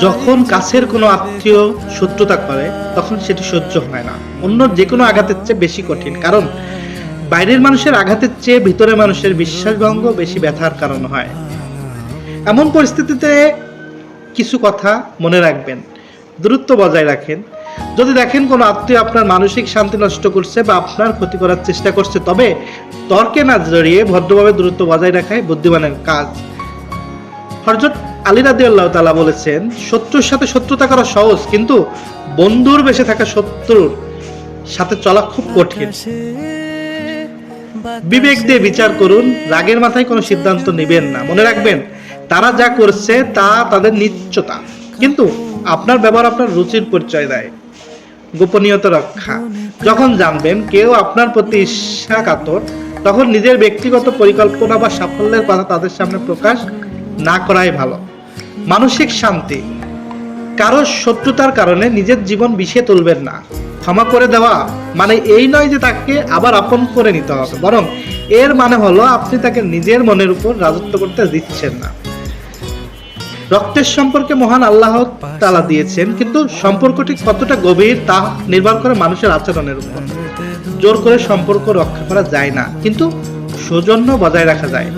যখন কাছের কোনো আত্মীয় শত্রুতা করে তখন সেটি সহ্য হয় না, অন্য যে কোনো আঘাতের চেয়ে বেশি কঠিন। কারণ বাইরের মানুষের আঘাতের চেয়ে ভিতরের মানুষের বিশ্বাসভঙ্গ বেশি ব্যথার কারণ হয়। এমন পরিস্থিতিতে কিছু কথা মনে রাখবেন, দূরত্ব বজায় রাখেন। যদি দেখেন কোনো আত্মীয় আপনার মানসিক শান্তি নষ্ট করছে বা আপনার ক্ষতি করার চেষ্টা করছে, তবে তর্কে না জড়িয়ে ভদ্রভাবে দূরত্ব বজায় রাখাই বুদ্ধিমানের কাজ। হযরত আলী রাদিয়াল্লাহু তাআলা বলেছেন, শত্রুর সাথে শত্রুতা করা সহজ, কিন্তু বন্ধুর বেশে থাকা শত্রুর সাথে চলা খুব কঠিন। বিবেক দিয়ে বিচার করুন, রাগের মাথায় কোনো সিদ্ধান্ত নেবেন না। মনে রাখবেন, তারা যা করছে তা তাদের নিত্যতা, কিন্তু আপনার ব্যবহার আপনার রুচির পরিচয় দেয়। গোপনীয়তা রক্ষা, যখন জানবেন কেউ আপনার প্রতি ঈর্ষাকাতর, তখন নিজের ব্যক্তিগত পরিকল্পনা বা সাফল্যের কথা তাদের সামনে প্রকাশ না করাই ভালো। মানসিক শান্তি, কারো শত্রুতার কারণে নিজের জীবন বিষিয়ে তুলবেন না। ক্ষমা করে দেওয়া মানে এই নয় যে তাকে আবার আপন করে নিতে হবে, বরং এর মানে হলো আপনি তাকে নিজের মনের উপর রাজত্ব করতে দিচ্ছেন না। রক্তের সম্পর্কে মহান আল্লাহ তাআলা দিয়েছেন, কিন্তু সম্পর্কটি কতটা গভীর তা নির্ভর করে মানুষের আচরণের উপর। জোর করে সম্পর্ক রক্ষা করা যায় না, কিন্তু সৌজন্য বজায় রাখা যায়।